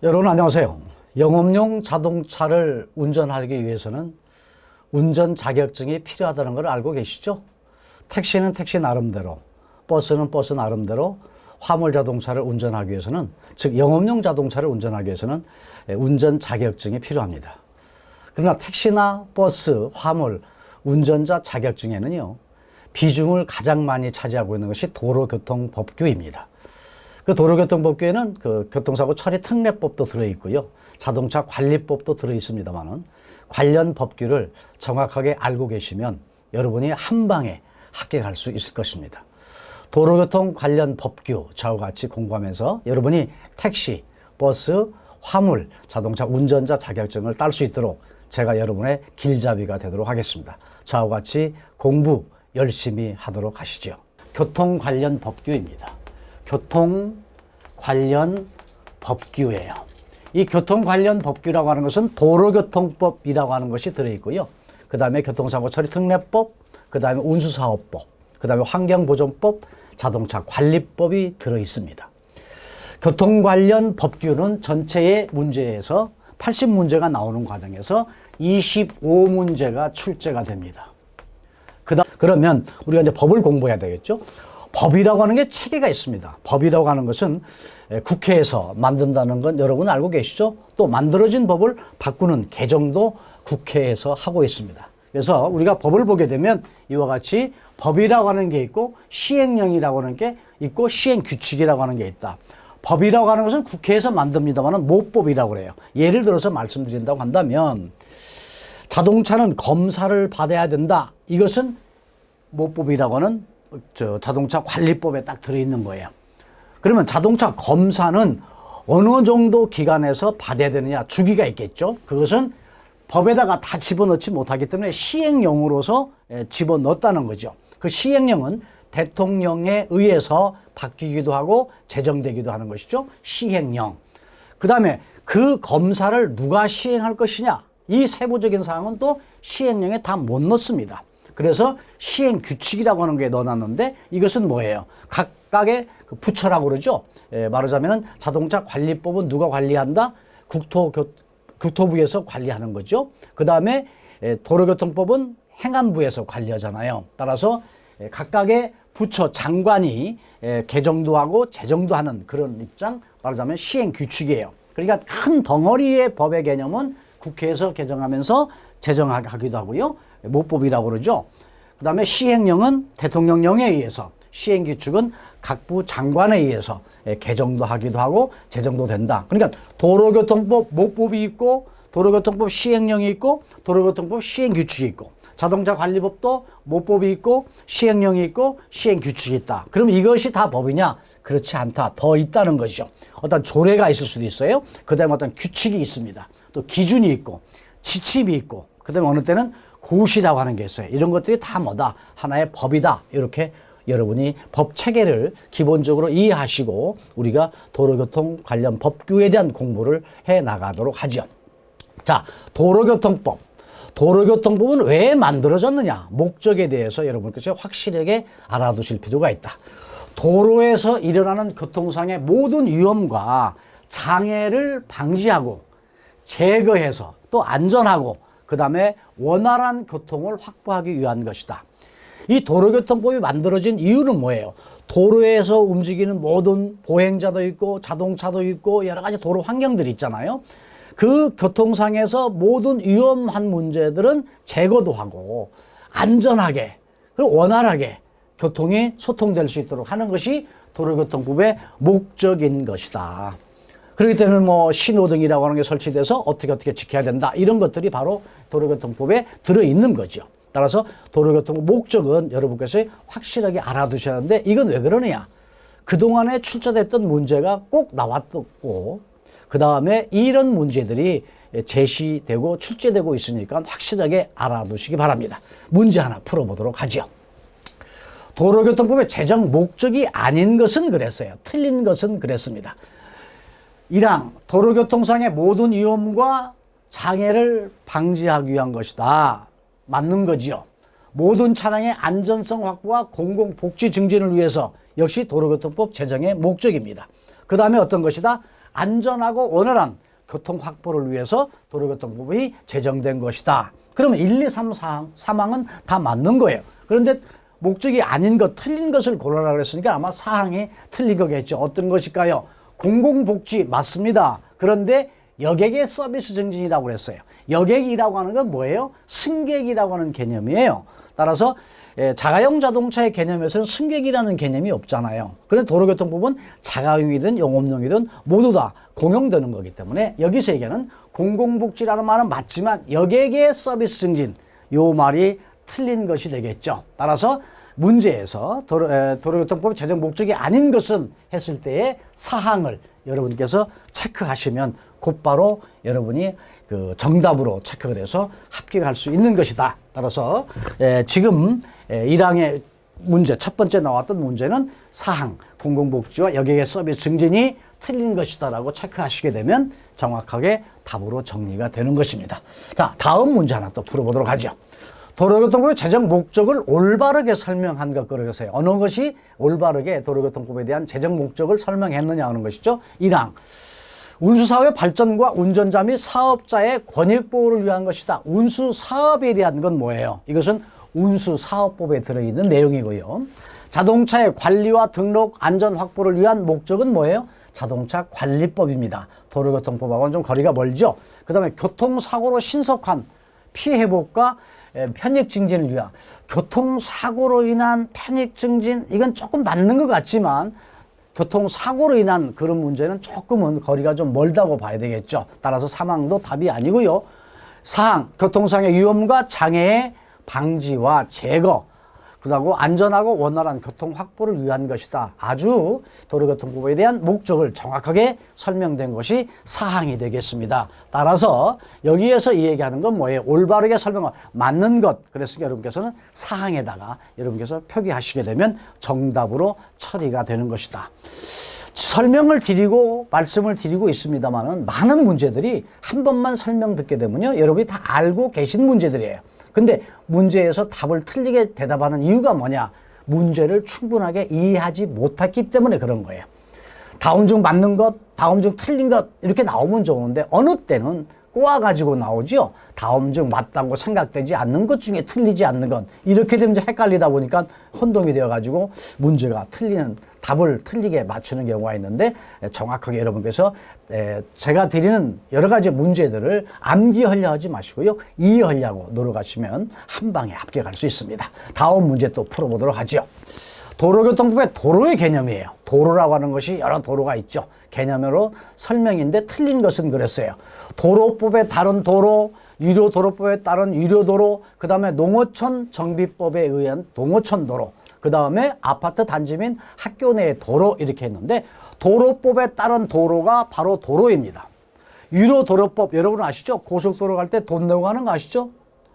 여러분 안녕하세요. 영업용 자동차를 운전하기 위해서는 운전 자격증이 필요하다는 걸 알고 계시죠? 택시는 택시 나름대로, 버스는 버스 나름대로 화물 자동차를 운전하기 위해서는, 즉 영업용 자동차를 운전하기 위해서는 운전 자격증이 필요합니다. 그러나 택시나 버스, 화물 운전자 자격증에는요, 비중을 가장 많이 차지하고 있는 것이 도로교통법규입니다. 그 도로교통법규에는 그 교통사고 처리 특례법도 들어있고요, 자동차 관리법도 들어있습니다만은 관련 법규를 정확하게 알고 계시면 여러분이 한 방에 합격할 수 있을 것입니다. 도로교통 관련 법규 저와 같이 공부하면서 여러분이 택시, 버스, 화물 자동차 운전자 자격증을 딸 수 있도록 제가 여러분의 길잡이가 되도록 하겠습니다. 저와 같이 공부 열심히 하도록 하시죠. 교통 관련 법규입니다. 교통 관련 법규예요. 이 교통 관련 법규라고 하는 것은 도로교통법이라고 하는 것이 들어있고요. 그 다음에 교통사고 처리 특례법, 그 다음에 운수사업법, 그 다음에 환경보존법, 자동차 관리법이 들어있습니다. 교통 관련 법규는 전체의 문제에서 80문제가 나오는 과정에서 25문제가 출제가 됩니다. 그러면 우리가 이제 법을 공부해야 되겠죠? 법이라고 하는 게 체계가 있습니다. 법이라고 하는 것은 국회에서 만든다는 건 여러분 알고 계시죠? 또 만들어진 법을 바꾸는 개정도 국회에서 하고 있습니다. 그래서 우리가 법을 보게 되면 이와 같이 법이라고 하는 게 있고 시행령이라고 하는 게 있고 시행규칙이라고 하는 게 있다. 법이라고 하는 것은 국회에서 만듭니다만 모법이라고 그래요. 예를 들어서 말씀드린다고 한다면 자동차는 검사를 받아야 된다. 이것은 모법이라고 하는 자동차 관리법에 딱 들어있는 거예요. 그러면 자동차 검사는 어느 정도 기간에서 받아야 되느냐, 주기가 있겠죠. 그것은 법에다가 다 집어넣지 못하기 때문에 시행령으로서 집어넣었다는 거죠. 그 시행령은 대통령에 의해서 바뀌기도 하고 제정되기도 하는 것이죠. 시행령. 그 다음에 그 검사를 누가 시행할 것이냐, 이 세부적인 사항은 또 시행령에 다 못 넣습니다. 그래서 시행규칙이라고 하는 게 넣어놨는데 이것은 뭐예요? 각각의 그 부처라고 그러죠. 말하자면 자동차 관리법은 누가 관리한다? 국토부에서 관리하는 거죠. 그 다음에 도로교통법은 행안부에서 관리하잖아요. 따라서 각각의 부처 장관이 개정도 하고 제정도 하는 그런 입장, 말하자면 시행규칙이에요. 그러니까 큰 덩어리의 법의 개념은 국회에서 개정하면서 제정하기도 하고요. 모법이라고 그러죠. 그 다음에 시행령은 대통령령에 의해서, 시행규칙은 각부 장관에 의해서 개정도 하기도 하고 제정도 된다. 그러니까 도로교통법 모법이 있고 도로교통법 시행령이 있고 도로교통법 시행규칙이 있고 자동차 관리법도 모법이 있고 시행령이 있고 시행규칙이 있다. 그럼 이것이 다 법이냐? 그렇지 않다. 더 있다는 것이죠. 어떤 조례가 있을 수도 있어요. 그 다음에 어떤 규칙이 있습니다. 또 기준이 있고 지침이 있고 그 다음에 어느 때는 고시라고 하는 게 있어요. 이런 것들이 다 뭐다? 하나의 법이다. 이렇게 여러분이 법 체계를 기본적으로 이해하시고 우리가 도로교통 관련 법규에 대한 공부를 해 나가도록 하죠. 자, 도로교통법. 도로교통법은 왜 만들어졌느냐? 목적에 대해서 여러분께서 확실하게 알아두실 필요가 있다. 도로에서 일어나는 교통상의 모든 위험과 장애를 방지하고 제거해서 또 안전하고 그 다음에 원활한 교통을 확보하기 위한 것이다. 이 도로교통법이 만들어진 이유는 뭐예요? 도로에서 움직이는 모든 보행자도 있고 자동차도 있고 여러 가지 도로 환경들이 있잖아요. 그 교통상에서 모든 위험한 문제들은 제거도 하고 안전하게 그리고 원활하게 교통이 소통될 수 있도록 하는 것이 도로교통법의 목적인 것이다. 그렇기 때문에 뭐 신호등이라고 하는 게 설치돼서 어떻게 지켜야 된다. 이런 것들이 바로 도로교통법에 들어있는 거죠. 따라서 도로교통법 목적은 여러분께서 확실하게 알아두셔야 하는데 이건 왜 그러느냐. 그동안에 출제됐던 문제가 꼭 나왔고 그 다음에 이런 문제들이 제시되고 출제되고 있으니까 확실하게 알아두시기 바랍니다. 문제 하나 풀어보도록 하죠. 도로교통법의 제정 목적이 아닌 것은 그랬어요. 틀린 것은 그랬습니다. 1항 도로교통상의 모든 위험과 장애를 방지하기 위한 것이다. 맞는 거지요. 모든 차량의 안전성 확보와 공공복지 증진을 위해서 역시 도로교통법 제정의 목적입니다. 그 다음에 어떤 것이다? 안전하고 원활한 교통 확보를 위해서 도로교통법이 제정된 것이다. 그러면 1, 2, 3 사항은 다 맞는 거예요. 그런데 목적이 아닌 것, 틀린 것을 고르라 그랬으니까 아마 사항이 틀린 거겠죠. 어떤 것일까요? 공공복지 맞습니다. 그런데 여객의 서비스 증진이라고 그랬어요. 여객이라고 하는 건 뭐예요? 승객이라고 하는 개념이에요. 따라서 자가용 자동차의 개념에서는 승객이라는 개념이 없잖아요. 그런데 도로교통법은 자가용이든 영업용이든 모두 다 공용되는 거기 때문에 여기서 얘기하는 공공복지라는 말은 맞지만 여객의 서비스 증진, 요 말이 틀린 것이 되겠죠. 따라서 문제에서 도로교통법 제정 목적이 아닌 것은 했을 때의 사항을 여러분께서 체크하시면 곧바로 여러분이 그 정답으로 체크가 돼서 합격할 수 있는 것이다. 따라서 지금 1항의 문제, 첫 번째 나왔던 문제는 사항, 공공복지와 여객의 서비스 증진이 틀린 것이다라고 체크하시게 되면 정확하게 답으로 정리가 되는 것입니다. 자, 다음 문제 하나 또 풀어보도록 하죠. 도로교통법의 제정 목적을 올바르게 설명한 것 그러세요. 어느 것이 올바르게 도로교통법에 대한 제정 목적을 설명했느냐 하는 것이죠. 1항. 운수사업의 발전과 운전자 및 사업자의 권익보호를 위한 것이다. 운수사업에 대한 건 뭐예요? 이것은 운수사업법에 들어있는 내용이고요. 자동차의 관리와 등록 안전 확보를 위한 목적은 뭐예요? 자동차 관리법입니다. 도로교통법하고는 좀 거리가 멀죠. 그 다음에 교통사고로 신속한 피해 회복과 편익 증진을 위한, 교통사고로 인한 편익 증진, 이건 조금 맞는 것 같지만 교통사고로 인한 그런 문제는 조금은 거리가 좀 멀다고 봐야 되겠죠. 따라서 사망도 답이 아니고요. 사항, 교통상의 위험과 장애의 방지와 제거, 그리고 안전하고 원활한 교통 확보를 위한 것이다. 아주 도로교통법에 대한 목적을 정확하게 설명된 것이 사항이 되겠습니다. 따라서 여기에서 이 얘기하는 건 뭐예요? 올바르게 설명하고 맞는 것. 그래서 여러분께서는 사항에다가 여러분께서 표기하시게 되면 정답으로 처리가 되는 것이다. 설명을 드리고 말씀을 드리고 있습니다만은 많은 문제들이 한 번만 설명 듣게 되면요, 여러분이 다 알고 계신 문제들이에요. 근데 문제에서 답을 틀리게 대답하는 이유가 뭐냐? 문제를 충분하게 이해하지 못했기 때문에 그런 거예요. 다음 중 맞는 것, 다음 중 틀린 것 이렇게 나오면 좋은데 어느 때는 꼬아가지고 나오죠. 다음 중 맞다고 생각되지 않는 것 중에 틀리지 않는 것. 이렇게 되면 헷갈리다 보니까 혼동이 되어가지고 문제가 틀리는, 답을 틀리게 맞추는 경우가 있는데 정확하게 여러분께서 제가 드리는 여러 가지 문제들을 암기하려 하지 마시고요. 이해하려고 노력하시면 한 방에 합격할 수 있습니다. 다음 문제 또 풀어보도록 하죠. 도로교통법의 도로의 개념이에요. 도로라고 하는 것이 여러 도로가 있죠. 개념으로 설명인데 틀린 것은 그랬어요. 도로법에 따른 도로, 유료도로법에 따른 유료도로, 그 다음에 농어촌 정비법에 의한 농어촌 도로, 그 다음에 아파트 단지 및 학교 내의 도로 이렇게 했는데 도로법에 따른 도로가 바로 도로입니다. 유료도로법 여러분 아시죠? 고속도로 갈 때 돈 내고 가는 거 아시죠?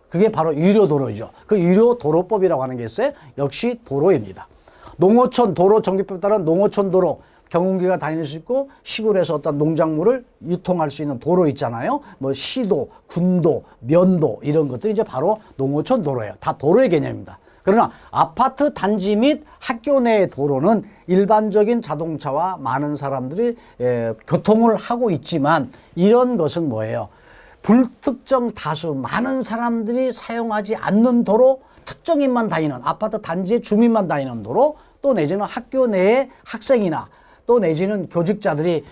그게 바로 유료도로이죠. 그 유료도로법이라고 하는 게 있어요. 역시 도로입니다. 농어촌 도로 정비법에 따른 농어촌 도로, 경운기가 다닐 수 있고 시골에서 어떤 농작물을 유통할 수 있는 도로 있잖아요. 뭐 시도, 군도, 면도 이런 것들이 이제 바로 농어촌 도로예요. 다 도로의 개념입니다. 그러나 아파트 단지 및 학교 내의 도로는 일반적인 자동차와 많은 사람들이 교통을 하고 있지만 이런 것은 뭐예요? 불특정 다수 많은 사람들이 사용하지 않는 도로, 특정인만 다니는 아파트 단지의 주민만 다니는 도로, 또 내지는 학교 내의 학생이나 또 내지는 교직자들이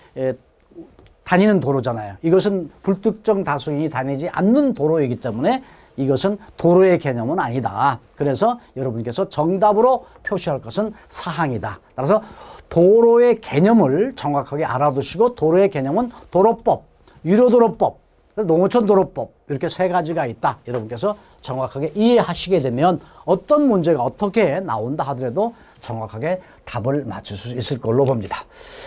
다니는 도로잖아요. 이것은 불특정 다수인이 다니지 않는 도로이기 때문에 이것은 도로의 개념은 아니다. 그래서 여러분께서 정답으로 표시할 것은 사항이다. 따라서 도로의 개념을 정확하게 알아두시고 도로의 개념은 도로법, 유료도로법, 농어촌도로법 이렇게 세 가지가 있다. 여러분께서 정확하게 이해하시게 되면 어떤 문제가 어떻게 나온다 하더라도 정확하게 답을 맞출 수 있을 걸로 봅니다.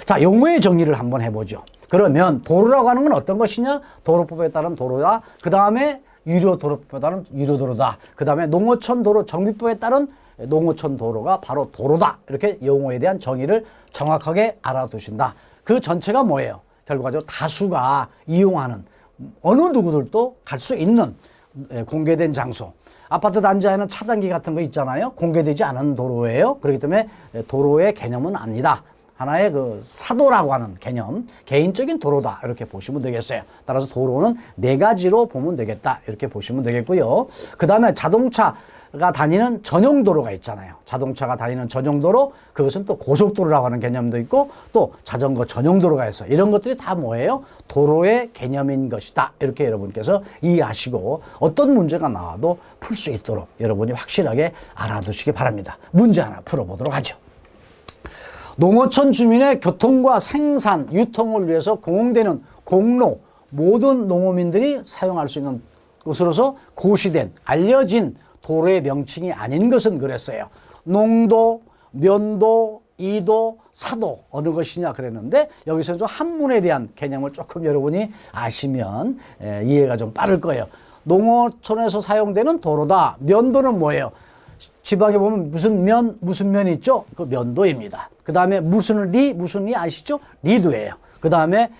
자, 용어의 정리를 한번 해보죠. 그러면 도로라고 하는 건 어떤 것이냐? 도로법에 따른 도로다. 그 다음에 유료도로법에 따른 유료도로다. 그 다음에 농어촌도로 정비법에 따른 농어촌도로가 바로 도로다. 이렇게 용어에 대한 정의를 정확하게 알아두신다. 그 전체가 뭐예요? 결과적으로 다수가 이용하는 어느 누구들도 갈 수 있는 공개된 장소. 아파트 단지 안에는 차단기 같은 거 있잖아요. 공개되지 않은 도로예요. 그렇기 때문에 도로의 개념은 아니다. 하나의 그 사도라고 하는 개념, 개인적인 도로다 이렇게 보시면 되겠어요. 따라서 도로는 네 가지로 보면 되겠다 이렇게 보시면 되겠고요. 그 다음에 자동차가 다니는 전용 도로가 있잖아요. 자동차가 다니는 전용 도로, 그것은 또 고속도로라고 하는 개념도 있고 또 자전거 전용 도로가 있어. 이런 것들이 다 뭐예요? 도로의 개념인 것이다. 이렇게 여러분께서 이해하시고 어떤 문제가 나와도 풀 수 있도록 여러분이 확실하게 알아두시기 바랍니다. 문제 하나 풀어보도록 하죠. 농어촌 주민의 교통과 생산, 유통을 위해서 공용되는 공로, 모든 농어민들이 사용할 수 있는 것으로서 고시된, 알려진 도로의 명칭이 아닌 것은 그랬어요. 농도, 면도, 이도, 사도 어느 것이냐 그랬는데 여기서 좀 한문에 대한 개념을 조금 여러분이 아시면 이해가 좀 빠를 거예요. 농어촌에서 사용되는 도로다. 면도는 뭐예요? 지방에 보면 무슨 면이 있죠? 그 면도입니다. 그 다음에 무슨 리 아시죠? 리도예요. 그 다음에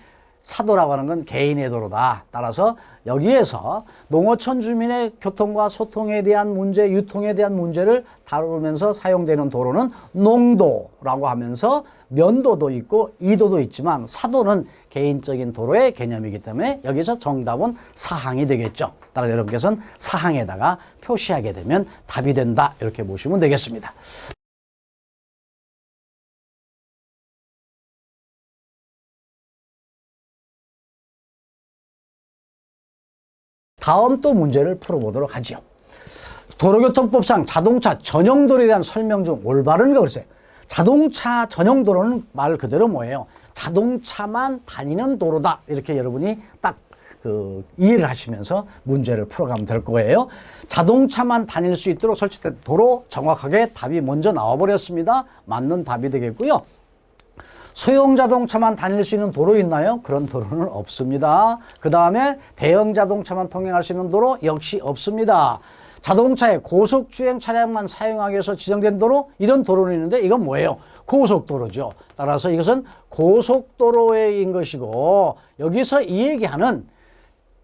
사도라고 하는 건 개인의 도로다. 따라서 여기에서 농어촌 주민의 교통과 소통에 대한 문제, 유통에 대한 문제를 다루면서 사용되는 도로는 농도라고 하면서 면도도 있고 이도도 있지만 사도는 개인적인 도로의 개념이기 때문에 여기서 정답은 사항이 되겠죠. 따라서 여러분께서는 사항에다가 표시하게 되면 답이 된다. 이렇게 보시면 되겠습니다. 다음 또 문제를 풀어보도록 하죠. 도로교통법상 자동차 전용도로에 대한 설명 중 올바른 거 그랬어요. 자동차 전용도로는 말 그대로 뭐예요? 자동차만 다니는 도로다. 이렇게 여러분이 딱 이해를 하시면서 문제를 풀어가면 될 거예요. 자동차만 다닐 수 있도록 설치된 도로, 정확하게 답이 먼저 나와버렸습니다. 맞는 답이 되겠고요. 소형 자동차만 다닐 수 있는 도로 있나요? 그런 도로는 없습니다. 그 다음에 대형 자동차만 통행할 수 있는 도로 역시 없습니다. 자동차의 고속주행 차량만 사용하기 위해서 지정된 도로, 이런 도로는 있는데 이건 뭐예요? 고속도로죠. 따라서 이것은 고속도로인 것이고 여기서 이 얘기하는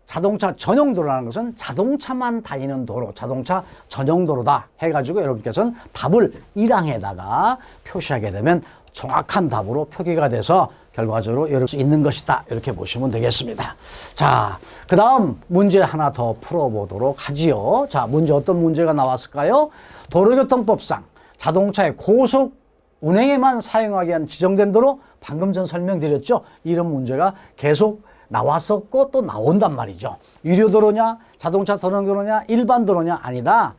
자동차 전용도로라는 것은 자동차만 다니는 도로, 자동차 전용도로다 해가지고 여러분께서는 답을 1항에다가 표시하게 되면 정확한 답으로 표기가 돼서 결과적으로 열을 수 있는 것이다. 이렇게 보시면 되겠습니다. 자, 그 다음 문제 하나 더 풀어보도록 하지요. 자, 문제 어떤 문제가 나왔을까요? 도로교통법상 자동차의 고속 운행에만 사용하기 위한 지정된 도로, 방금 전 설명드렸죠. 이런 문제가 계속 나왔었고 또 나온단 말이죠. 유료도로냐, 자동차 전용도로냐, 일반 도로냐? 아니다.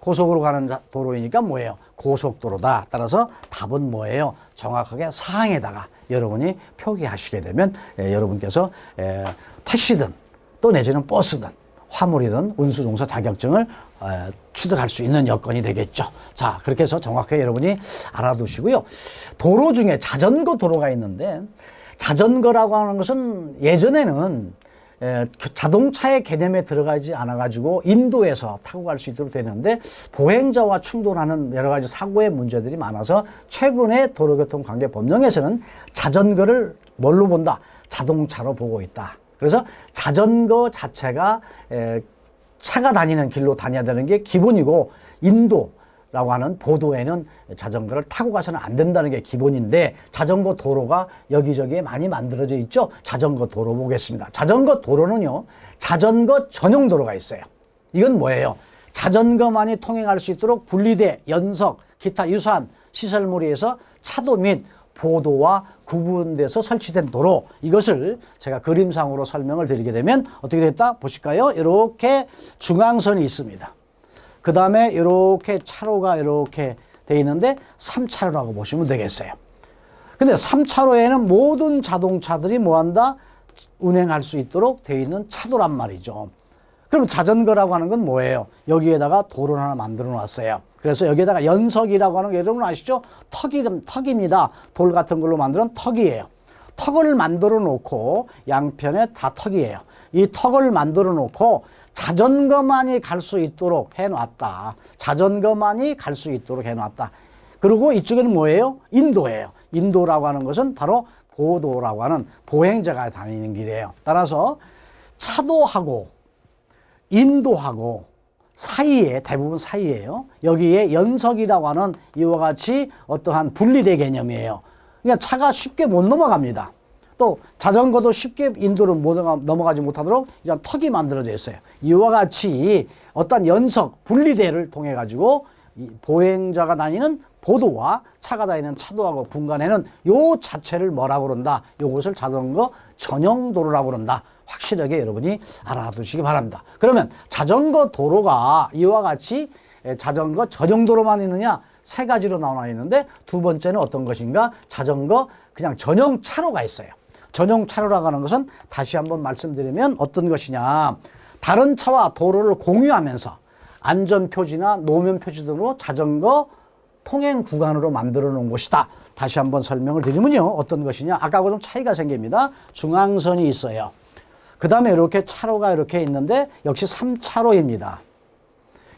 고속으로 가는 도로이니까 뭐예요? 고속도로다. 따라서 답은 뭐예요? 정확하게 사항에다가 여러분이 표기하시게 되면 여러분께서 택시든 또 내지는 버스든 화물이든 운수종사 자격증을 취득할 수 있는 여건이 되겠죠. 자, 그렇게 해서 정확하게 여러분이 알아두시고요. 도로 중에 자전거 도로가 있는데 자전거라고 하는 것은 예전에는 자동차의 개념에 들어가지 않아가지고 인도에서 타고 갈 수 있도록 되는데 보행자와 충돌하는 여러 가지 사고의 문제들이 많아서 최근에 도로교통관계법령에서는 자전거를 뭘로 본다? 자동차로 보고 있다. 그래서 자전거 자체가 차가 다니는 길로 다녀야 되는 게 기본이고 인도라고 하는 보도에는 자전거를 타고 가서는 안 된다는 게 기본인데 자전거 도로가 여기저기에 많이 만들어져 있죠. 자전거 도로 보겠습니다. 자전거 도로는요, 자전거 전용 도로가 있어요. 이건 뭐예요? 자전거만이 통행할 수 있도록 분리대, 연석, 기타 유사한 시설물에서 차도 및 보도와 구분돼서 설치된 도로, 이것을 제가 그림상으로 설명을 드리게 되면 어떻게 됐다? 보실까요? 이렇게 중앙선이 있습니다. 그 다음에 이렇게 차로가 이렇게 돼 있는데 3차로라고 보시면 되겠어요. 근데 3차로에는 모든 자동차들이 뭐한다? 운행할 수 있도록 돼 있는 차도란 말이죠. 그럼 자전거라고 하는 건 뭐예요? 여기에다가 도로를 하나 만들어 놨어요. 그래서 여기에다가 연석이라고 하는 게 여러분 아시죠? 턱입니다. 돌 같은 걸로 만드는 턱이에요. 턱을 만들어 놓고 양편에 다 턱이에요. 이 턱을 만들어 놓고 자전거만이 갈 수 있도록 해놨다. 자전거만이 갈 수 있도록 해놨다. 그리고 이쪽에는 뭐예요? 인도예요. 인도라고 하는 것은 바로 보도라고 하는 보행자가 다니는 길이에요. 따라서 차도하고 인도하고 사이에, 대부분 사이에요. 여기에 연석이라고 하는 이와 같이 어떠한 분리대 개념이에요. 그러니까 차가 쉽게 못 넘어갑니다. 또 자전거도 쉽게 인도를 넘어가지 못하도록 이런 턱이 만들어져 있어요. 이와 같이 어떤 연석, 분리대를 통해 가지고 보행자가 다니는 보도와 차가 다니는 차도하고 분간에는 요 자체를 뭐라고 그런다? 요것을 자전거 전용 도로라고 그런다. 확실하게 여러분이 알아두시기 바랍니다. 그러면 자전거 도로가 이와 같이 자전거 전용 도로만 있느냐? 세 가지로 나와 있는데 두 번째는 어떤 것인가? 자전거 그냥 전용 차로가 있어요. 전용 차로라고 하는 것은 다시 한번 말씀드리면 어떤 것이냐. 다른 차와 도로를 공유하면서 안전표지나 노면표지 등으로 자전거 통행 구간으로 만들어 놓은 곳이다. 다시 한번 설명을 드리면요. 어떤 것이냐. 아까하고 좀 차이가 생깁니다. 중앙선이 있어요. 그 다음에 이렇게 차로가 이렇게 있는데 역시 3차로입니다.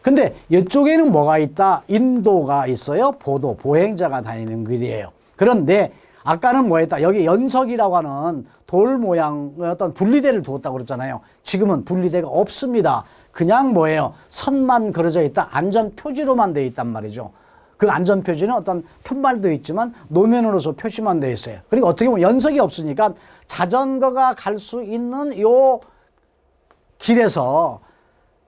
근데 이쪽에는 뭐가 있다? 인도가 있어요. 보도, 보행자가 다니는 길이에요. 그런데 아까는 뭐였다? 여기 연석이라고 하는 돌 모양 어떤 분리대를 두었다고 그랬잖아요. 지금은 분리대가 없습니다. 그냥 뭐예요? 선만 그려져 있다. 안전표지로만 되어 있단 말이죠. 그 안전표지는 어떤 편말도 있지만 노면으로서 표시만 되어 있어요. 그리고 어떻게 보면 연석이 없으니까 자전거가 갈 수 있는 요 길에서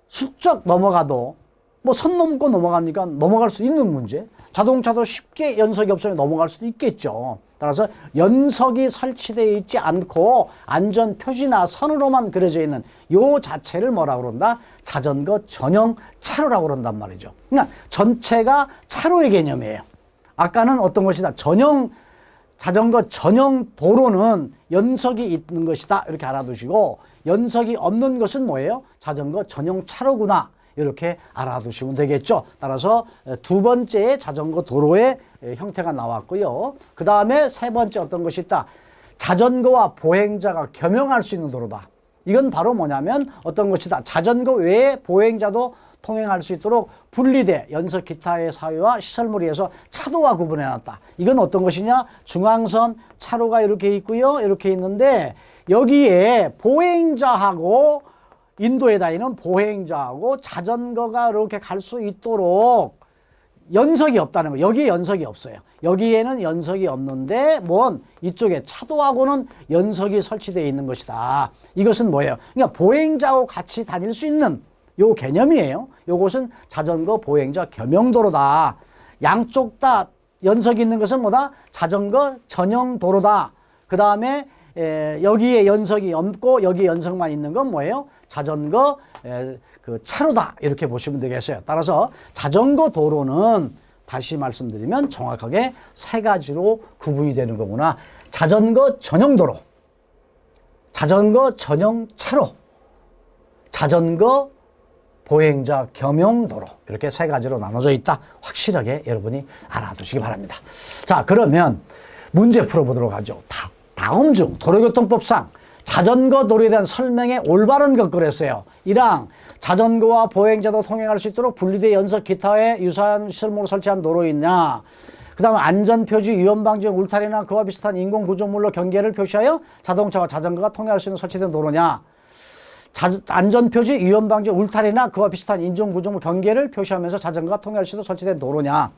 슬쩍 넘어가도 뭐 선 넘고 넘어가니까 넘어갈 수 있는 문제. 자동차도 쉽게 연석이 없으면 넘어갈 수도 있겠죠. 따라서 연석이 설치되어 있지 않고 안전표지나 선으로만 그려져 있는 요 자체를 뭐라고 그런다? 자전거 전용 차로라고 그런단 말이죠. 그러니까 전체가 차로의 개념이에요. 아까는 어떤 것이다? 자전거 전용 도로는 연석이 있는 것이다. 이렇게 알아두시고 연석이 없는 것은 뭐예요? 자전거 전용 차로구나. 이렇게 알아두시면 되겠죠. 따라서 두 번째 자전거 도로의 형태가 나왔고요. 그 다음에 세 번째 어떤 것이 있다? 자전거와 보행자가 겸용할 수 있는 도로다. 이건 바로 뭐냐면 어떤 것이다? 자전거 외에 보행자도 통행할 수 있도록 분리대, 연석 기타의 사유와 시설물에 의해서 차도와 구분해놨다. 이건 어떤 것이냐? 중앙선 차로가 이렇게 있고요. 이렇게 있는데 여기에 보행자하고 인도에 다니는 보행자하고 자전거가 이렇게 갈 수 있도록 연석이 없다는 거예요. 여기에 연석이 없어요. 여기에는 연석이 없는데 뭔 이쪽에 차도하고는 연석이 설치되어 있는 것이다. 이것은 뭐예요? 그러니까 보행자하고 같이 다닐 수 있는 요 개념이에요. 요것은 자전거 보행자 겸용도로다. 양쪽 다 연석이 있는 것은 뭐다? 자전거 전용 도로다. 그 다음에 여기에 연석이 없고 여기에 연석만 있는 건 뭐예요? 자전거 그 차로다. 이렇게 보시면 되겠어요. 따라서 자전거 도로는 다시 말씀드리면 정확하게 세 가지로 구분이 되는 거구나. 자전거 전용 도로, 자전거 전용 차로, 자전거 보행자 겸용 도로. 이렇게 세 가지로 나눠져 있다. 확실하게 여러분이 알아두시기 바랍니다. 자, 그러면 문제 풀어보도록 하죠. 다음 중 도로교통법상 자전거 도로에 대한 설명에 올바른 것 그랬어요. 1항 자전거와 보행자도 통행할 수 있도록 분리대 연석 기타의 유사한 시설물을 설치한 도로 있냐. 그 다음에 안전표지, 위험방지, 울타리나 그와 비슷한 인공구조물로 경계를 표시하여 자동차와 자전거가 통행할 수 있는 설치된 도로냐. 안전표지, 위험방지, 울타리나 그와 비슷한 인공구조물 경계를 표시하면서 자전거가 통행할 수 있도록 설치된 도로냐.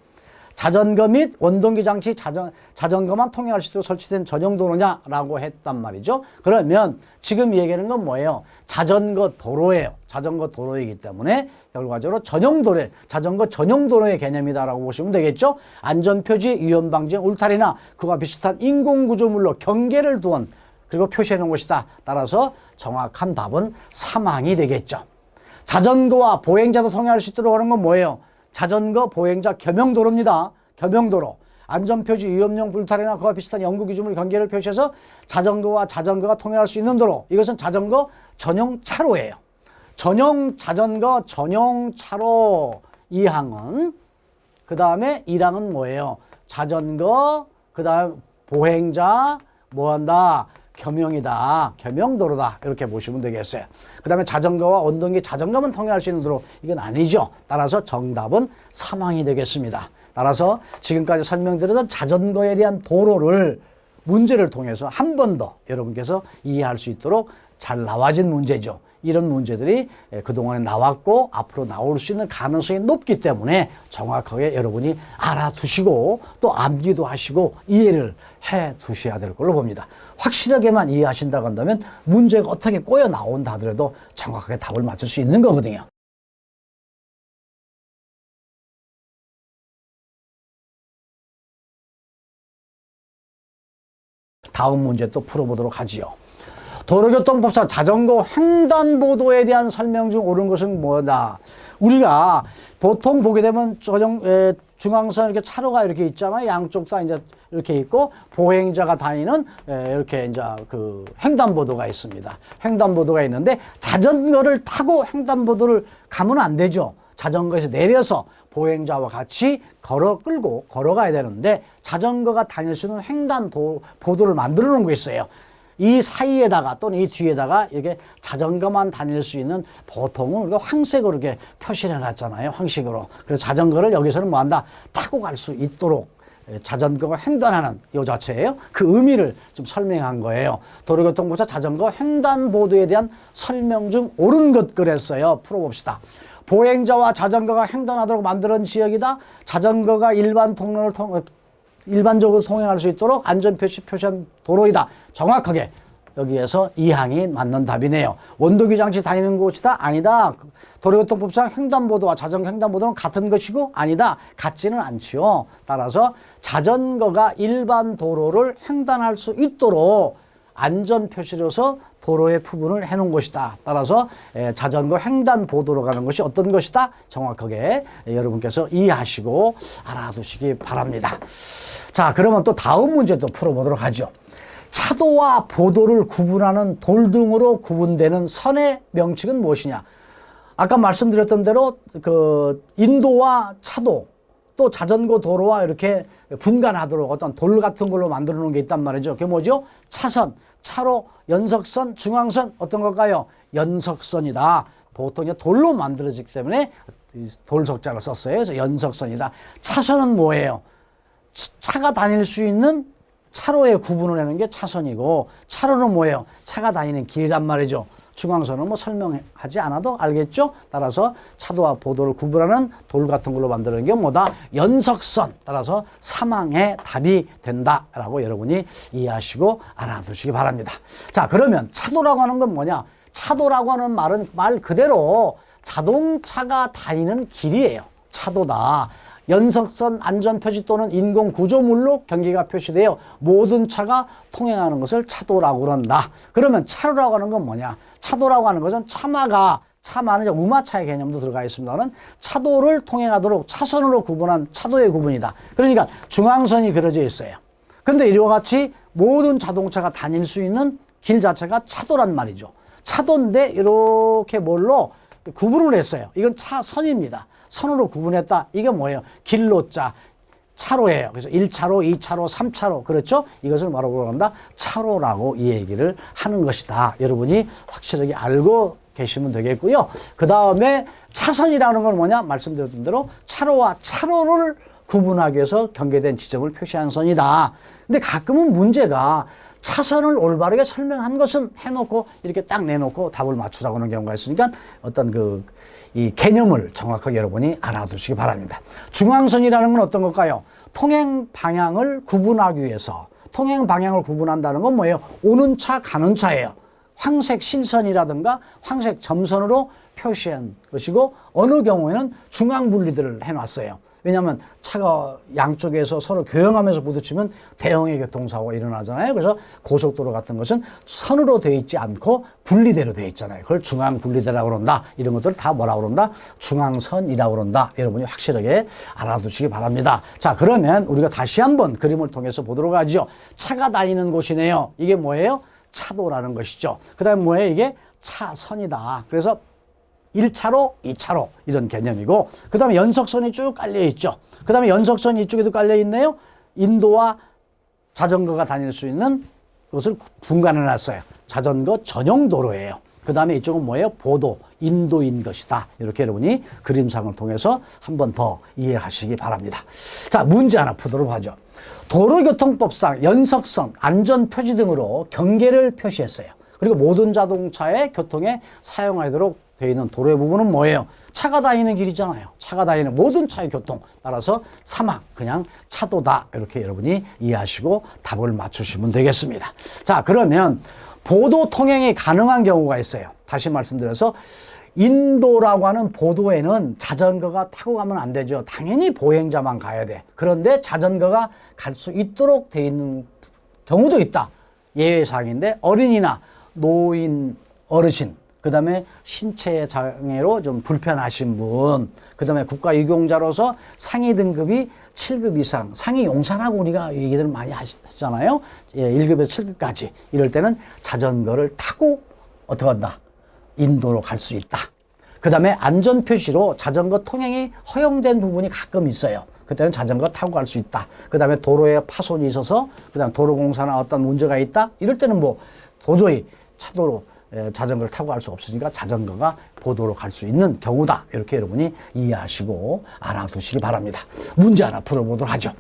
자전거 및 원동기 장치 자전거만 통행할 수 있도록 설치된 전용 도로냐라고 했단 말이죠. 그러면 지금 얘기하는 건 뭐예요? 자전거 도로예요. 자전거 도로이기 때문에 결과적으로 전용 도로, 자전거 전용 도로의 개념이다라고 보시면 되겠죠. 안전표지, 위험방지, 울타리나 그와 비슷한 인공구조물로 경계를 두은 그리고 표시해 놓은 것이다. 따라서 정확한 답은 3항이 되겠죠. 자전거와 보행자도 통행할 수 있도록 하는 건 뭐예요? 자전거 보행자 겸용도로입니다. 겸용도로. 안전표지, 위험용 울타리나 그와 비슷한 연구기준물 경계를 표시해서 자전거와 자전거가 통행할 수 있는 도로. 이것은 자전거 전용 차로예요. 자전거 전용 차로 2항은 그 다음에 1항은 뭐예요? 자전거 그 다음 보행자 뭐한다? 겸용이다. 겸용도로다. 이렇게 보시면 되겠어요. 그 다음에 자전거와 원동기 자전거만 통행할 수 있는 도로. 이건 아니죠. 따라서 정답은 3항이 되겠습니다. 따라서 지금까지 설명드렸던 자전거에 대한 도로를 문제를 통해서 한 번 더 여러분께서 이해할 수 있도록 잘 나와진 문제죠. 이런 문제들이 그동안에 나왔고 앞으로 나올 수 있는 가능성이 높기 때문에 정확하게 여러분이 알아두시고 또 암기도 하시고 이해를 해 두셔야 될 걸로 봅니다. 확실하게만 이해하신다고 한다면 문제가 어떻게 꼬여 나온다 하더라도 정확하게 답을 맞출 수 있는 거거든요. 다음 문제 또 풀어보도록 하지요. 도로교통법상 자전거 횡단보도에 대한 설명 중 옳은 것은 뭐다? 우리가 보통 보게 되면 중앙선 이렇게 차로가 이렇게 있잖아요. 양쪽 다 이제 이렇게 있고 보행자가 다니는 이렇게 이제 그 횡단보도가 있습니다. 횡단보도가 있는데 자전거를 타고 횡단보도를 가면 안 되죠. 자전거에서 내려서 보행자와 같이 끌고 걸어가야 되는데 자전거가 다닐 수 있는 횡단보도를 만들어 놓은 게 있어요. 이 사이에다가 또는 이 뒤에다가 이렇게 자전거만 다닐 수 있는 보통은 우리가 황색으로 이렇게 표시를 해놨잖아요. 황색으로. 그래서 자전거를 여기서는 뭐 한다? 타고 갈 수 있도록 자전거가 횡단하는 요 자체예요. 그 의미를 좀 설명한 거예요. 도로교통법상 자전거 횡단보도에 대한 설명 중 옳은 것 그랬어요. 풀어봅시다. 보행자와 자전거가 횡단하도록 만드는 지역이다. 자전거가 일반적으로 통행할 수 있도록 안전표시 표시한 도로이다. 정확하게 여기에서 2항이 맞는 답이네요. 원도기 장치 다니는 곳이다? 아니다. 도로교통법상 횡단보도와 자전거 횡단보도는 같은 것이고 아니다. 같지는 않지요. 따라서 자전거가 일반 도로를 횡단할 수 있도록 안전표시로서 도로의 부분을 해놓은 것이다. 따라서 자전거 횡단보도로 가는 것이 어떤 것이다? 정확하게 여러분께서 이해하시고 알아두시기 바랍니다. 자, 그러면 또 다음 문제 또 풀어보도록 하죠. 차도와 보도를 구분하는 돌등으로 구분되는 선의 명칭은 무엇이냐? 아까 말씀드렸던 대로 그 인도와 차도 또 자전거 도로와 이렇게 분간하도록 어떤 돌 같은 걸로 만들어 놓은 게 있단 말이죠. 그게 뭐죠? 차선, 차로, 연석선, 중앙선 어떤 걸까요? 연석선이다. 보통 돌로 만들어지기 때문에 돌석자를 썼어요. 그래서 연석선이다. 차선은 뭐예요? 차가 다닐 수 있는 차로의 구분을 하는 게 차선이고 차로는 뭐예요? 차가 다니는 길이란 말이죠. 중앙선은 뭐 설명하지 않아도 알겠죠? 따라서 차도와 보도를 구분하는 돌 같은 걸로 만드는 게 뭐다? 연석선. 따라서 사망의 답이 된다라고 여러분이 이해하시고 알아두시기 바랍니다. 자, 그러면 차도라고 하는 건 뭐냐? 차도라고 하는 말은 말 그대로 자동차가 다니는 길이에요. 차도다. 연석선 안전표시 또는 인공구조물로 경계가 표시되어 모든 차가 통행하는 것을 차도라고 그런다. 그러면 차로라고 하는 건 뭐냐? 차도라고 하는 것은 차마는 우마차의 개념도 들어가 있습니다만 차도를 통행하도록 차선으로 구분한 차도의 구분이다. 그러니까 중앙선이 그려져 있어요. 근데 이와 같이 모든 자동차가 다닐 수 있는 길 자체가 차도란 말이죠. 차도인데 이렇게 뭘로 구분을 했어요. 이건 차선입니다. 선으로 구분했다. 이게 뭐예요? 길로자, 차로예요. 그래서 1차로, 2차로, 3차로. 그렇죠? 이것을 뭐라고 한다? 차로라고 이 얘기를 하는 것이다. 여러분이 확실하게 알고 계시면 되겠고요. 그 다음에 차선이라는 건 뭐냐? 말씀드렸던 대로 차로와 차로를 구분하기 위해서 경계된 지점을 표시한 선이다. 근데 가끔은 문제가 차선을 올바르게 설명한 것은 해놓고 이렇게 딱 내놓고 답을 맞추라고 하는 경우가 있으니까 어떤 이 개념을 정확하게 여러분이 알아두시기 바랍니다. 중앙선이라는 건 어떤 걸까요? 통행 방향을 구분하기 위해서 통행 방향을 구분한다는 건 뭐예요? 오는 차, 가는 차예요. 황색 실선이라든가 황색 점선으로 표시한 것이고 어느 경우에는 중앙 분리들을 해놨어요. 왜냐하면 차가 양쪽에서 서로 교형하면서 부딪히면 대형의 교통사고가 일어나잖아요. 그래서 고속도로 같은 것은 선으로 되어 있지 않고 분리대로 되어 있잖아요. 그걸 중앙 분리대라고 그런다. 이런 것들을 다 뭐라고 그런다? 중앙선이라고 그런다. 여러분이 확실하게 알아두시기 바랍니다. 자, 그러면 우리가 다시 한번 그림을 통해서 보도록 하죠. 차가 다니는 곳이네요. 이게 뭐예요? 차도라는 것이죠. 그 다음에 뭐예요? 이게 차선이다. 그래서 1차로, 2차로 이런 개념이고 그 다음에 연석선이 쭉 깔려있죠. 그 다음에 연석선이 이쪽에도 깔려있네요. 인도와 자전거가 다닐 수 있는 것을 분간해놨어요. 자전거 전용 도로예요. 그 다음에 이쪽은 뭐예요? 보도, 인도인 것이다. 이렇게 여러분이 그림상을 통해서 한 번 더 이해하시기 바랍니다. 자, 문제 하나 푸도록 하죠. 도로교통법상 연석선, 안전표지 등으로 경계를 표시했어요. 그리고 모든 자동차의 교통에 사용하도록 되어 있는 도로의 부분은 뭐예요? 차가 다니는 길이잖아요. 차가 다니는 모든 차의 교통. 따라서 사막, 그냥 차도다. 이렇게 여러분이 이해하시고 답을 맞추시면 되겠습니다. 자, 그러면 보도 통행이 가능한 경우가 있어요. 다시 말씀드려서 인도라고 하는 보도에는 자전거가 타고 가면 안 되죠. 당연히 보행자만 가야 돼. 그런데 자전거가 갈 수 있도록 되어 있는 경우도 있다. 예외사항인데 어린이나 노인, 어르신, 그 다음에 신체 장애로 좀 불편하신 분, 그 다음에 국가유공자로서 상위 등급이 7급 이상, 상위 용사라고 우리가 얘기들 많이 하시잖아요. 1급에서 7급까지. 이럴 때는 자전거를 타고 어떻게 한다? 인도로 갈 수 있다. 그 다음에 안전표시로 자전거 통행이 허용된 부분이 가끔 있어요. 그때는 자전거 타고 갈 수 있다. 그 다음에 도로에 파손이 있어서, 그 다음 도로공사나 어떤 문제가 있다. 이럴 때는 뭐 도저히 차도로 자전거를 타고 갈 수 없으니까 자전거가 보도로 갈 수 있는 경우다. 이렇게 여러분이 이해하시고 알아두시기 바랍니다. 문제 하나 풀어보도록 하죠.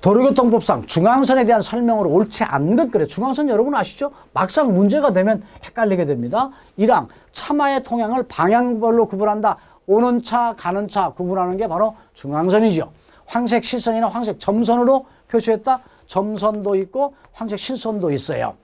도로교통법상 중앙선에 대한 설명으로 옳지 않은 것, 그래. 중앙선 여러분 아시죠? 막상 문제가 되면 헷갈리게 됩니다. 1항, 차마의 통행을 방향별로 구분한다. 오는 차, 가는 차 구분하는 게 바로 중앙선이죠. 황색 실선이나 황색 점선으로 표시했다. 점선도 있고 황색 실선도 있어요.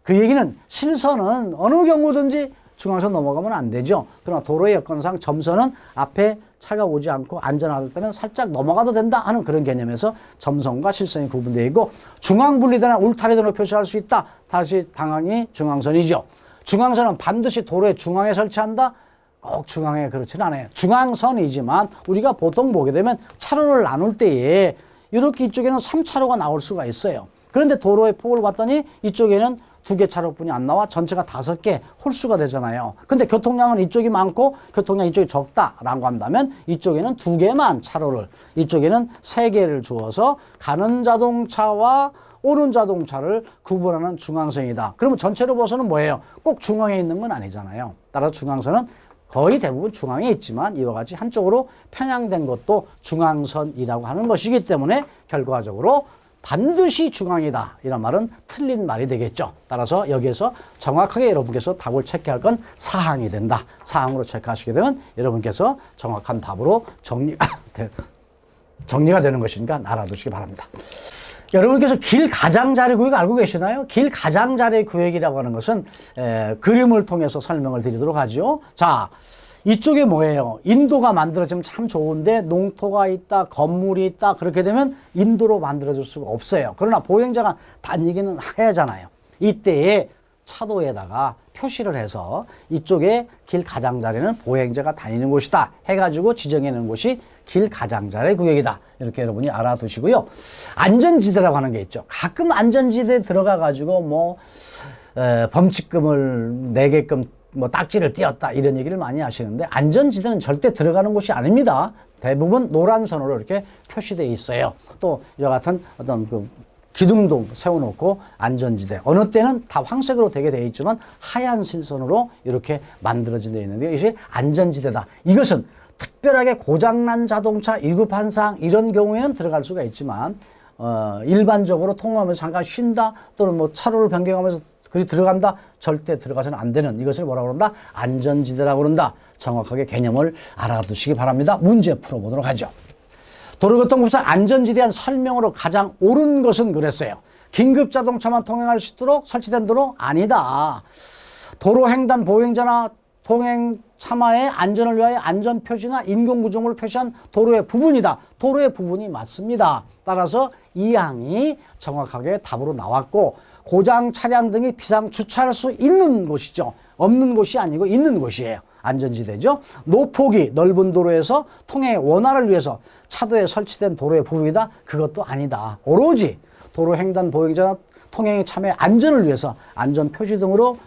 그 얘기는 실선은 어느 경우든지 중앙선 넘어가면 안 되죠. 그러나 도로의 여건상 점선은 앞에 차가 오지 않고 안전할 때는 살짝 넘어가도 된다 하는 그런 개념에서 점선과 실선이 구분되어 있고, 중앙분리대나 울타리 등으로 표시할 수 있다. 다시 당항이 중앙선이죠. 중앙선은 반드시 도로의 중앙에 설치한다. 꼭 중앙에 그렇지는 않아요. 중앙선이지만 우리가 보통 보게 되면 차로를 나눌 때에 이렇게 이쪽에는 3차로가 나올 수가 있어요. 그런데 도로의 폭을 봤더니 이쪽에는 2개 차로뿐이 안 나와 전체가 5개 홀수가 되잖아요. 근데 교통량은 이쪽이 많고 교통량 이쪽이 적다라고 한다면 이쪽에는 2개만 차로를, 이쪽에는 3개를 주어서 가는 자동차와 오는 자동차를 구분하는 중앙선이다. 그러면 전체로 봐서는 뭐예요? 꼭 중앙에 있는 건 아니잖아요. 따라서 중앙선은 거의 대부분 중앙에 있지만 이와 같이 한쪽으로 편향된 것도 중앙선이라고 하는 것이기 때문에 결과적으로 반드시 중앙이다. 이런 말은 틀린 말이 되겠죠. 따라서 여기에서 정확하게 여러분께서 답을 체크할 건 사항이 된다. 사항으로 체크하시게 되면 여러분께서 정확한 답으로 정리가 되는 것이니까 알아두시기 바랍니다. 여러분께서 길 가장자리 구역 알고 계시나요? 길 가장자리 구역이라고 하는 것은 그림을 통해서 설명을 드리도록 하죠. 자, 이쪽에 뭐예요? 인도가 만들어지면 참 좋은데 농토가 있다, 건물이 있다, 그렇게 되면 인도로 만들어질 수가 없어요. 그러나 보행자가 다니기는 해야 하잖아요. 이때에 차도에다가 표시를 해서 이쪽에 길 가장자리는 보행자가 다니는 곳이다 해가지고 지정해 놓은 곳이 길 가장자리 구역이다. 이렇게 여러분이 알아두시고요. 안전지대라고 하는 게 있죠. 가끔 안전지대에 들어가가지고 뭐 범칙금을 내게끔 뭐 딱지를 띄었다 이런 얘기를 많이 하시는데, 안전지대는 절대 들어가는 곳이 아닙니다. 대부분 노란 선으로 이렇게 표시되어 있어요. 또 이와 같은 어떤 그 기둥도 세워놓고 안전지대, 어느 때는 다 황색으로 되게 되어 있지만 하얀 실선으로 이렇게 만들어져 있는데 이것이 안전지대다. 이것은 특별하게 고장난 자동차 위급한 사항 이런 경우에는 들어갈 수가 있지만 일반적으로 통과하면서 잠깐 쉰다 또는 뭐 차로를 변경하면서 그리 들어간다, 절대 들어가서는 안 되는 이것을 뭐라고 그런다? 안전지대라고 그런다. 정확하게 개념을 알아두시기 바랍니다. 문제 풀어보도록 하죠. 도로교통법상 안전지대에 대한 설명으로 가장 옳은 것은 그랬어요. 긴급자동차만 통행할 수 있도록 설치된 도로 아니다. 도로횡단 보행자나 통행 차마의 안전을 위하여 안전표시나 인공구조물을 표시한 도로의 부분이다. 도로의 부분이 맞습니다. 따라서 이 항이 정확하게 답으로 나왔고, 고장 차량 등이 비상 주차할 수 있는 곳이죠. 없는 곳이 아니고 있는 곳이에요. 안전지대죠. 노폭이 넓은 도로에서 통행의 원활을 위해서 차도에 설치된 도로의 부분이다. 그것도 아니다. 오로지 도로 횡단 보행자나 통행의 참여의 안전을 위해서 안전 표시 등으로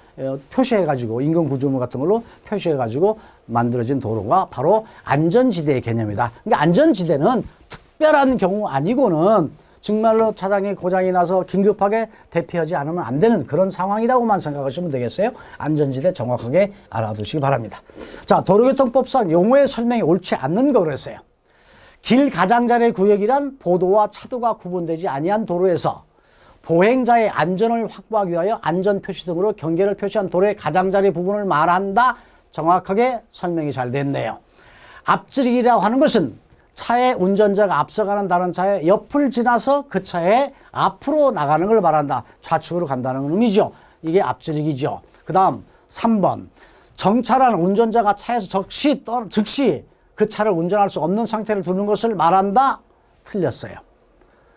표시해가지고 인공 구조물 같은 걸로 표시해가지고 만들어진 도로가 바로 안전지대의 개념이다. 그러니까 안전지대는 특별한 경우 아니고는 정말로 차량에 고장이 나서 긴급하게 대피하지 않으면 안 되는 그런 상황이라고만 생각하시면 되겠어요. 안전지대 정확하게 알아두시기 바랍니다. 자, 도로교통법상 용어의 설명이 옳지 않는 거로 했어요. 길 가장자리 구역이란 보도와 차도가 구분되지 아니한 도로에서 보행자의 안전을 확보하기 위하여 안전표시 등으로 경계를 표시한 도로의 가장자리 부분을 말한다. 정확하게 설명이 잘 됐네요. 앞지르기라고 하는 것은 차의 운전자가 앞서가는 다른 차의 옆을 지나서 그 차의 앞으로 나가는 걸 말한다. 좌측으로 간다는 의미죠. 이게 앞지르기죠. 그 다음 3번. 정차라는 운전자가 차에서 즉시 그 차를 운전할 수 없는 상태를 두는 것을 말한다. 틀렸어요.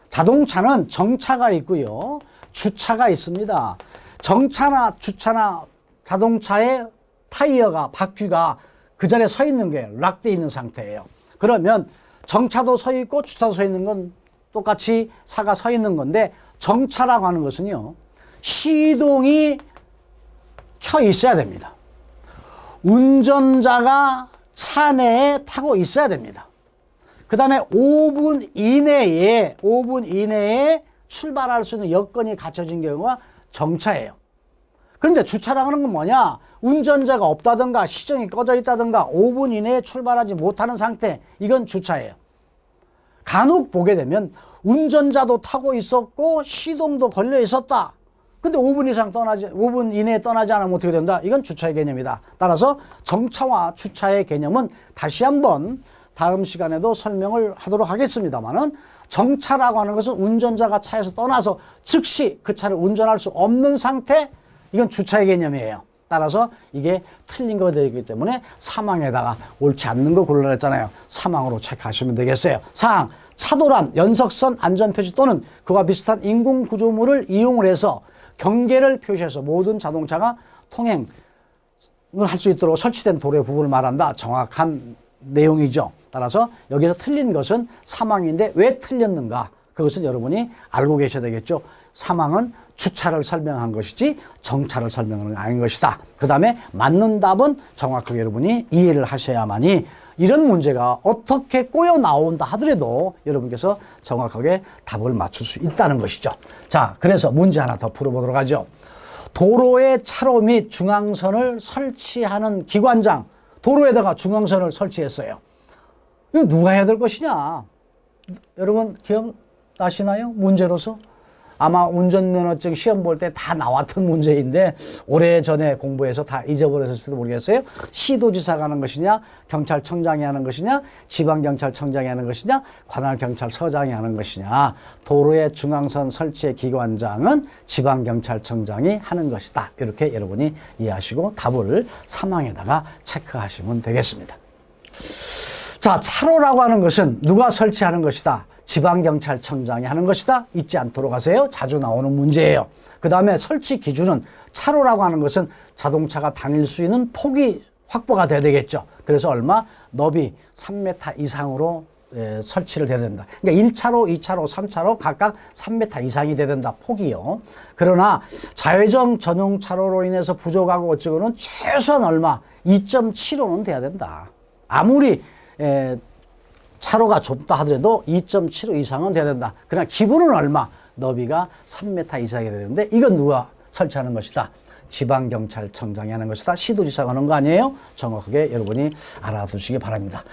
자동차는 정차가 있고요. 주차가 있습니다. 정차나 주차나 자동차의 타이어가, 바퀴가 그 자리에 서 있는 게 락되어 있는 상태예요. 그러면 정차도 서 있고 주차도 서 있는 건 똑같이 차가 서 있는 건데, 정차라고 하는 것은요, 시동이 켜 있어야 됩니다. 운전자가 차 내에 타고 있어야 됩니다. 그 다음에 5분 이내에 출발할 수 있는 여건이 갖춰진 경우가 정차예요. 그런데 주차라고 하는 건 뭐냐? 운전자가 없다든가 시동이 꺼져 있다든가 5분 이내에 출발하지 못하는 상태, 이건 주차예요. 간혹 보게 되면 운전자도 타고 있었고 시동도 걸려 있었다. 근데 5분 이내에 떠나지 않으면 어떻게 된다? 이건 주차의 개념이다. 따라서 정차와 주차의 개념은 다시 한번 다음 시간에도 설명을 하도록 하겠습니다만은, 정차라고 하는 것은 운전자가 차에서 떠나서 즉시 그 차를 운전할 수 없는 상태, 이건 주차의 개념이에요. 따라서 이게 틀린 거 되기 때문에 사망에다가 옳지 않는 거 골라냈잖아요. 사망으로 체크하시면 되겠어요. 사항, 차도란, 연석선, 안전표시 또는 그와 비슷한 인공구조물을 이용을 해서 경계를 표시해서 모든 자동차가 통행을 할 수 있도록 설치된 도로의 부분을 말한다. 정확한 내용이죠. 따라서 여기서 틀린 것은 사망인데 왜 틀렸는가? 그것은 여러분이 알고 계셔야 되겠죠. 사망은 주차를 설명한 것이지 정차를 설명하는 게 아닌 것이다. 그 다음에 맞는 답은 정확하게 여러분이 이해를 하셔야만이, 이런 문제가 어떻게 꼬여 나온다 하더라도 여러분께서 정확하게 답을 맞출 수 있다는 것이죠. 자, 그래서 문제 하나 더 풀어보도록 하죠. 도로에 차로 및 중앙선을 설치하는 기관장, 도로에다가 중앙선을 설치했어요. 이거 누가 해야 될 것이냐? 여러분 기억나시나요? 문제로서? 아마 운전면허증 시험 볼 때 다 나왔던 문제인데 오래전에 공부해서 다 잊어버렸을지도 모르겠어요. 시도지사가 하는 것이냐, 경찰청장이 하는 것이냐, 지방경찰청장이 하는 것이냐, 관할경찰서장이 하는 것이냐. 도로의 중앙선 설치의 기관장은 지방경찰청장이 하는 것이다. 이렇게 여러분이 이해하시고 답을 사망에다가 체크하시면 되겠습니다. 자, 차로라고 하는 것은 누가 설치하는 것이다? 지방경찰청장이 하는 것이다. 잊지 않도록 하세요. 자주 나오는 문제예요. 그 다음에 설치 기준은, 차로라고 하는 것은 자동차가 다닐 수 있는 폭이 확보가 돼야 되겠죠. 그래서 얼마? 너비 3m 이상으로 설치를 해야 된다. 그러니까 1차로, 2차로, 3차로 각각 3m 이상이 돼야 된다. 폭이요. 그러나 좌회전 전용 차로로 인해서 부족하고 어쩌고는 최소한 얼마? 2.75는 돼야 된다. 아무리 차로가 좁다 하더라도 2.75 이상은 돼야 된다. 그러나 기본은 얼마? 너비가 3m 이상이 되는데, 이건 누가 설치하는 것이다? 지방경찰청장이 하는 것이다. 시도지사가 하는 거 아니에요? 정확하게 여러분이 알아두시기 바랍니다.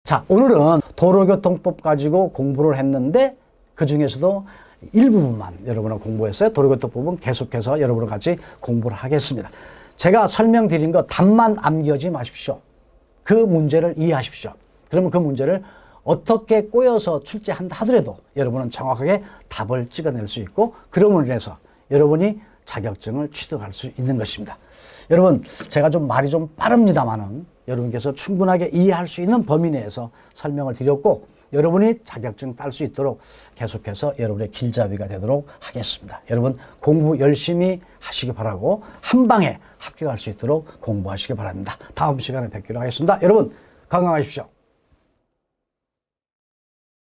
자, 오늘은 도로교통법 가지고 공부를 했는데 그 중에서도 일부분만 여러분은 공부했어요. 도로교통법은 계속해서 여러분과 같이 공부를 하겠습니다. 제가 설명드린 거 답만 암기하지 마십시오. 그 문제를 이해하십시오. 그러면 그 문제를 어떻게 꼬여서 출제한다 하더라도 여러분은 정확하게 답을 찍어낼 수 있고, 그럼으로 인해서 여러분이 자격증을 취득할 수 있는 것입니다. 여러분, 제가 좀 말이 좀 빠릅니다만은 여러분께서 충분하게 이해할 수 있는 범위 내에서 설명을 드렸고, 여러분이 자격증 딸 수 있도록 계속해서 여러분의 길잡이가 되도록 하겠습니다. 여러분 공부 열심히 하시기 바라고 한 방에 합격할 수 있도록 공부하시기 바랍니다. 다음 시간에 뵙기로 하겠습니다. 여러분 건강하십시오.